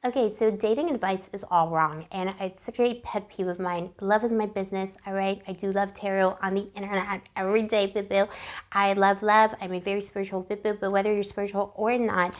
Okay, so dating advice is all wrong, and it's such a pet peeve of mine. Love is my business, all right? I do love tarot on the internet every day, boo-boo. I love love. I'm a very spiritual boo-boo, but whether you're spiritual or not,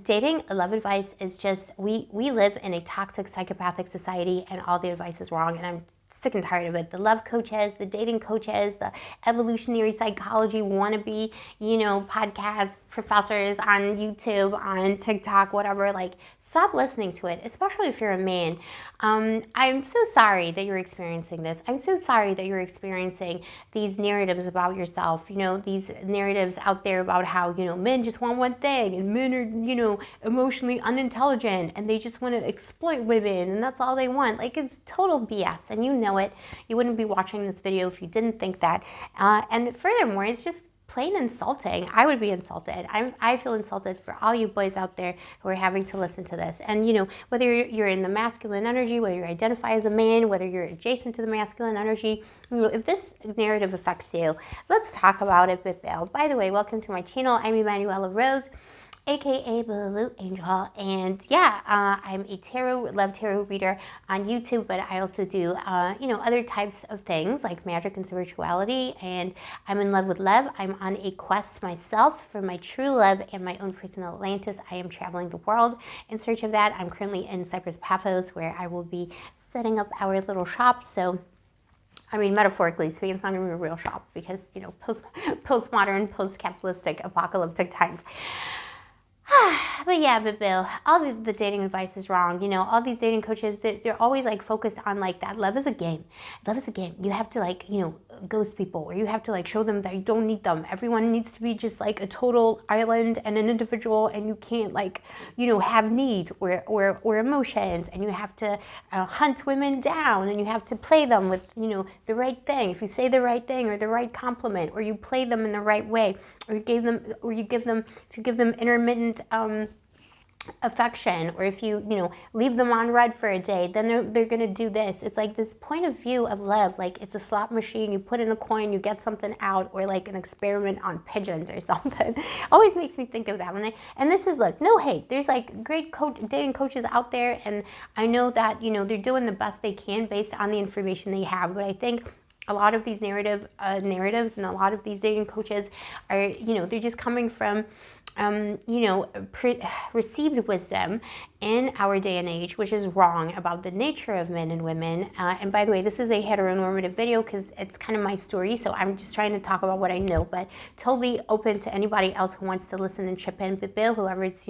dating love advice is just, we live in a toxic, psychopathic society, and all the advice is wrong, and I'm sick and tired of it. The love coaches, the dating coaches, the evolutionary psychology wannabe, podcast professors on YouTube, on TikTok, whatever. Like, stop listening to it, especially if you're a man. I'm so sorry that you're experiencing this. I'm so sorry that you're experiencing these narratives about yourself. These narratives out there about how, men just want one thing, and men are, emotionally unintelligent, and they just want to exploit women, and that's all they want. Like, it's total BS, and you know it. You wouldn't be watching this video if you didn't think that. And furthermore, it's just plain insulting. I would be insulted. I feel insulted for all you boys out there who are having to listen to this. And whether you're in the masculine energy, whether you identify as a man, whether you're adjacent to the masculine energy, if this narrative affects you, let's talk about it, Bill. By the way, welcome to my channel. I'm Emanuela Rose, aka Blue Angel, and yeah, I'm a love tarot reader on YouTube, but I also do, other types of things like magic and spirituality, and I'm in love with love. I'm on a quest myself for my true love and my own personal Atlantis. I am traveling the world in search of that. I'm currently in Cyprus, Paphos, where I will be setting up our little shop. So metaphorically speaking, it's not going to be a real shop because, postmodern, post-capitalistic, apocalyptic times. But yeah, Bill, all the dating advice is wrong. All these dating coaches, they're always like focused on like that. Love is a game. Love is a game. You have to ghost people, or you have to show them that you don't need them. Everyone needs to be just like a total island and an individual, and you can't have needs or emotions, and you have to hunt women down, and you have to play them with the right thing. If you say the right thing or the right compliment, or you play them in the right way, or you give them intermittent affection, or if you leave them on red for a day, then they're gonna do this. It's like this point of view of love, like it's a slot machine. You put in a coin, you get something out, or like an experiment on pigeons or something. Always makes me think of that. And this is no hate. There's like great dating coaches out there, and I know that they're doing the best they can based on the information they have. But I think a lot of these narratives and a lot of these dating coaches are, they're just coming from, received wisdom in our day and age, which is wrong about the nature of men and women. And by the way, this is a heteronormative video because it's kind of my story, so I'm just trying to talk about what I know, but totally open to anybody else who wants to listen and chip in, Bill, whoever's,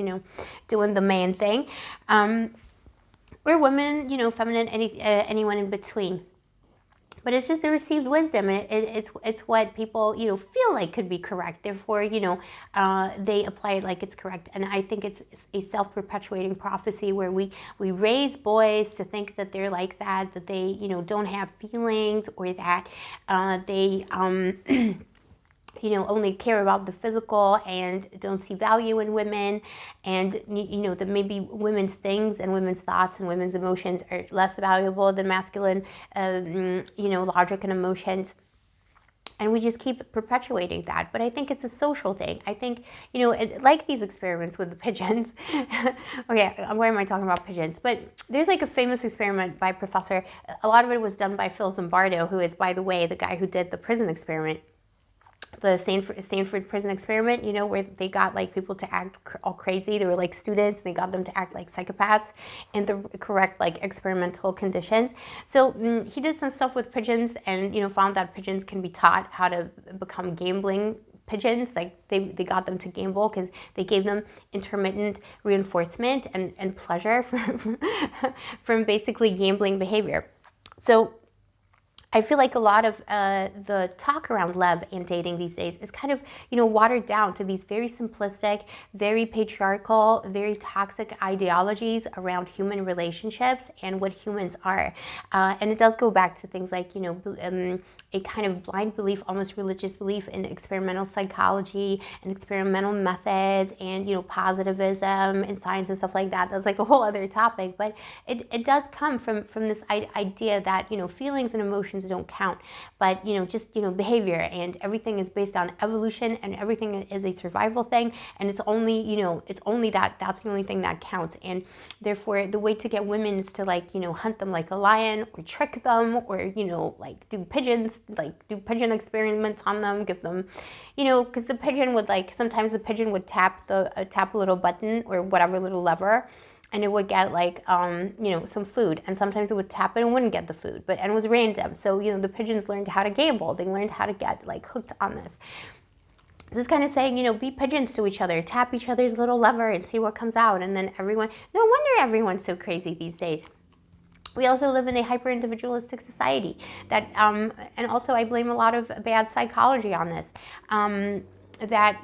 doing the man thing. Or women, feminine, anyone in between. But it's just the received wisdom. It's what people feel like could be correct. Therefore, they apply it like it's correct. And I think it's a self-perpetuating prophecy where we raise boys to think that they're like that they don't have feelings, or that they only care about the physical and don't see value in women, and that maybe women's things and women's thoughts and women's emotions are less valuable than masculine logic and emotions. And we just keep perpetuating that. But I think it's a social thing. I think, like these experiments with the pigeons. Okay, why am I talking about pigeons? But there's like a famous experiment by Professor. A lot of it was done by Phil Zimbardo, who is, by the way, the guy who did the prison experiment. The Stanford prison experiment, where they got people to act all crazy. They were like students, and they got them to act like psychopaths in the correct experimental conditions. So he did some stuff with pigeons, and found that pigeons can be taught how to become gambling pigeons. Like they got them to gamble because they gave them intermittent reinforcement and pleasure from basically gambling behavior. So I feel like a lot of the talk around love and dating these days is kind of, watered down to these very simplistic, very patriarchal, very toxic ideologies around human relationships and what humans are. And it does go back to things like, a kind of blind belief, almost religious belief in experimental psychology and experimental methods and, positivism and science and stuff like that. That's like a whole other topic. But it does come from this idea that, feelings and emotions emotions don't count. But, just, behavior, and everything is based on evolution, and everything is a survival thing. And it's only, that's the only thing that counts. And therefore, the way to get women is to, like, hunt them like a lion, or trick them, or, like do pigeon experiments on them, give them, because the pigeon would, like, sometimes the pigeon would tap a little button or whatever little lever, and it would get, like, some food. And sometimes it would tap it and wouldn't get the food, and it was random. So, the pigeons learned how to gamble. They learned how to get, like, hooked on this. This is kind of saying, be pigeons to each other, tap each other's little lever and see what comes out. And then no wonder everyone's so crazy these days. We also live in a hyper-individualistic society that, and also I blame a lot of bad psychology on this. Bad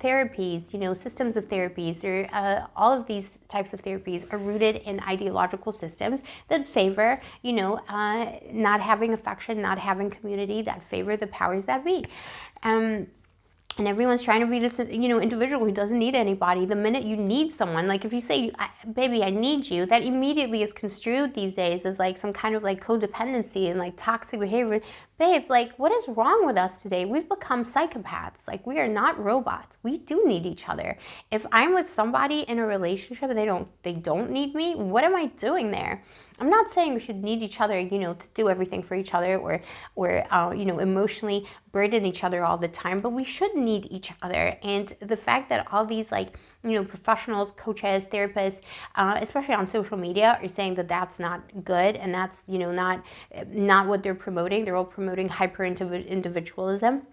therapies, systems of therapies, all of these types of therapies are rooted in ideological systems that favor, not having affection, not having community, that favor the powers that be. And everyone's trying to be this, individual who doesn't need anybody. The minute you need someone, like if you say, baby, I need you, that immediately is construed these days as like some kind of like codependency and like toxic behavior. Babe, like, what is wrong with us today? We've become psychopaths. Like, we are not robots. We do need each other. If I'm with somebody in a relationship and they don't need me, what am I doing there? I'm not saying we should need each other, to do everything for each other, or emotionally burden each other all the time, but we should need each other. And the fact that all these, like, professionals, coaches, therapists, especially on social media, are saying that that's not good, and that's, not what they're promoting. They're all promoting hyper-individualism.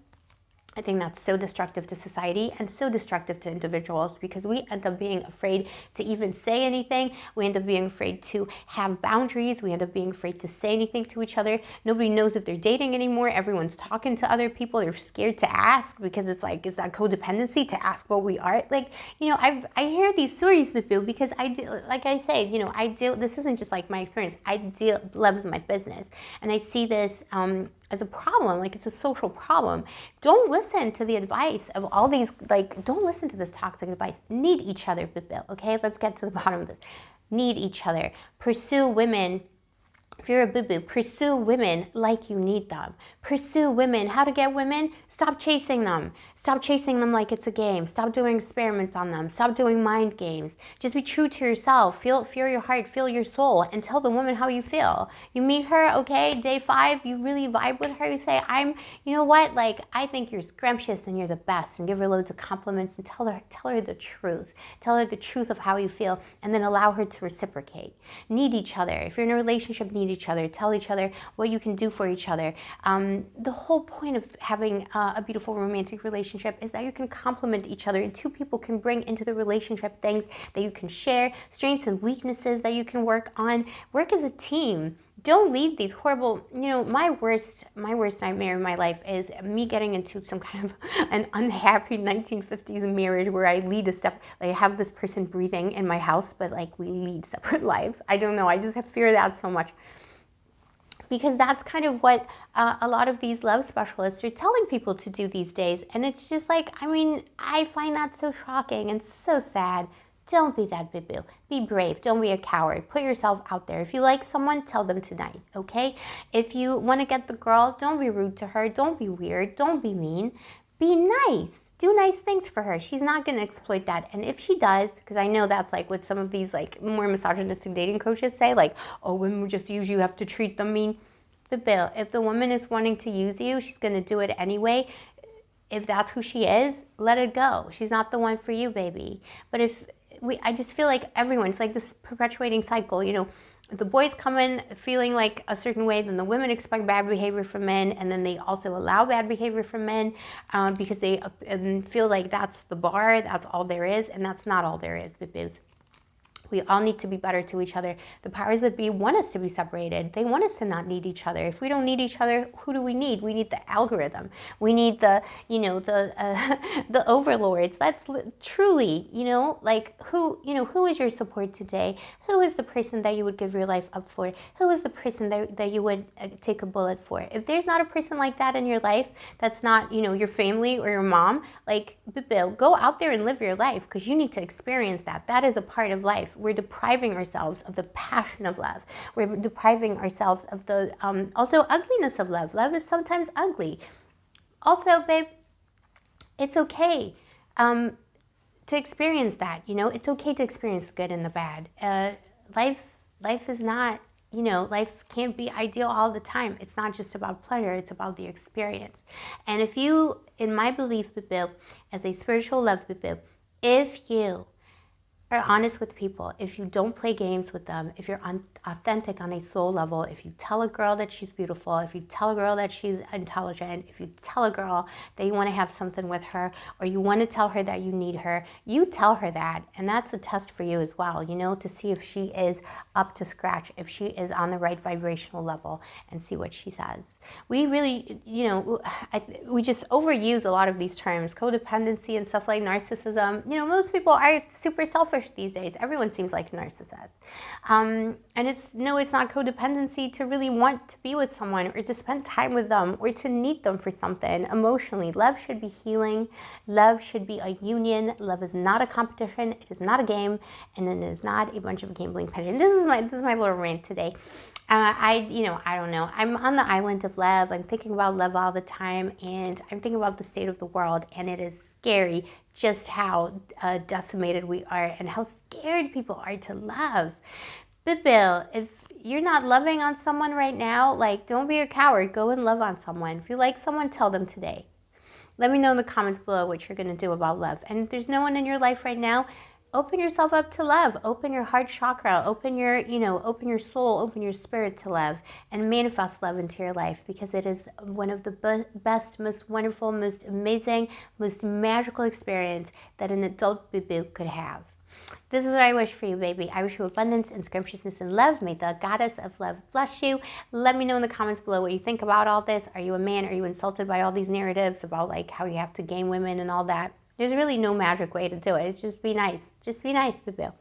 I think that's so destructive to society and so destructive to individuals, because we end up being afraid to even say anything. We end up being afraid to have boundaries. We end up being afraid to say anything to each other. Nobody knows if they're dating anymore. Everyone's talking to other people. They're scared to ask, because it's like, is that codependency to ask what we are? Like, I hear these stories, because I do, like I say, this isn't just like my experience. Love is my business. And I see this, as a problem, like it's a social problem. Don't listen to the advice of all these, don't listen to this toxic advice. Need each other, Bill, okay? Let's get to the bottom of this. Need each other. Pursue women. If you're a boo-boo, pursue women like you need them. Pursue women. How to get women? Stop chasing them. Stop chasing them like it's a game. Stop doing experiments on them. Stop doing mind games. Just be true to yourself. Feel your heart, feel your soul, and tell the woman how you feel. You meet her, okay, day 5, you really vibe with her. You say, I think you're scrumptious and you're the best, and give her loads of compliments, and tell her the truth. Tell her the truth of how you feel, and then allow her to reciprocate. Need each other. If you're in a relationship, need each other. Tell each other what you can do for each other. The whole point of having a beautiful romantic relationship is that you can complement each other, and two people can bring into the relationship things that you can share, strengths and weaknesses that you can work on. Work as a team. Don't lead these horrible, my worst nightmare in my life is me getting into some kind of an unhappy 1950s marriage where I lead a step, I have this person breathing in my house, but like we lead separate lives. I don't know, I just have fear that so much. Because that's kind of what a lot of these love specialists are telling people to do these days. And it's just like, I find that so shocking and so sad. Don't be that boo-boo. Be brave. Don't be a coward. Put yourself out there. If you like someone, tell them tonight, okay? If you want to get the girl, don't be rude to her. Don't be weird. Don't be mean. Be nice. Do nice things for her. She's not going to exploit that. And if she does, because I know that's like what some of these like more misogynistic dating coaches say, like, oh, women just use you, have to treat them mean. But Bill, if the woman is wanting to use you, she's going to do it anyway. If that's who she is, let it go. She's not the one for you, baby. But I just feel like everyone's like this perpetuating cycle, the boys come in feeling like a certain way, then the women expect bad behavior from men, and then they also allow bad behavior from men because they feel like that's the bar, that's all there is, and that's not all there is, boo-boos. We all need to be better to each other. The powers that be want us to be separated. They want us to not need each other. If we don't need each other, who do we need? We need the algorithm. We need the overlords. That's truly, who is your support today? Who is the person that you would give your life up for? Who is the person that you would take a bullet for? If there's not a person like that in your life, that's not, your family or your mom, like, Bill, go out there and live your life, because you need to experience that. That is a part of life. we're depriving ourselves of the passion of love. We're depriving ourselves of the also ugliness of love. Love is sometimes ugly. Also, babe, it's okay to experience that. You know, it's okay to experience the good and the bad. Life is not, you know, life can't be ideal all the time. It's not just about pleasure, it's about the experience. And if you, in my belief, Bibu, as a spiritual love, Bibu, if you are honest with people, if you don't play games with them, if you're authentic on a soul level, if you tell a girl that she's beautiful, if you tell a girl that she's intelligent, if you tell a girl that you want to have something with her, or you want to tell her that you need her, you tell her that. And that's a test for you as well, you know, to see if she is up to scratch, if she is on the right vibrational level, and see what she says. We really, you know, we just overuse a lot of these terms, codependency and stuff like narcissism. You know, most people are super selfish these days. Everyone seems like a narcissist. And it's not codependency to really want to be with someone or to spend time with them or to need them for something emotionally. Love should be healing. Love should be a union. Love is not a competition. It is not a game, and it is not a bunch of gambling passion. This is my little rant today. I don't know. I'm on the island of love. I'm thinking about love all the time, and I'm thinking about the state of the world, and it is scary just how decimated we are and how scared people are to love. But Bill, if you're not loving on someone right now, like, don't be a coward. Go and love on someone. If you like someone, tell them today. Let me know in the comments below what you're going to do about love. And if there's no one in your life right now, open yourself up to love. Open your heart chakra. Open your soul, open your spirit to love, and manifest love into your life, because it is one of the best, most wonderful, most amazing, most magical experience that an adult boo-boo could have. This is what I wish for you, baby. I wish you abundance and scrumptiousness and love. May the goddess of love bless you. Let me know in the comments below what you think about all this. Are you a man? Are you insulted by all these narratives about like how you have to game women and all that? There's really no magic way to do it. It's just be nice. Just be nice, boo-boo.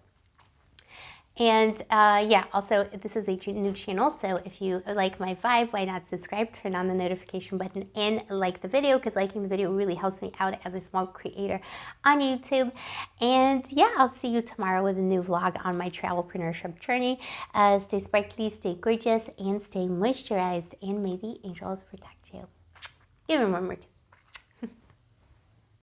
And yeah, also, this is a new channel, so if you like my vibe, why not subscribe, turn on the notification button, and like the video, because liking the video really helps me out as a small creator on YouTube. And yeah, I'll see you tomorrow with a new vlog on my travelpreneurship journey. Stay sparkly, stay gorgeous, and stay moisturized, and may the angels protect you. Even one more time.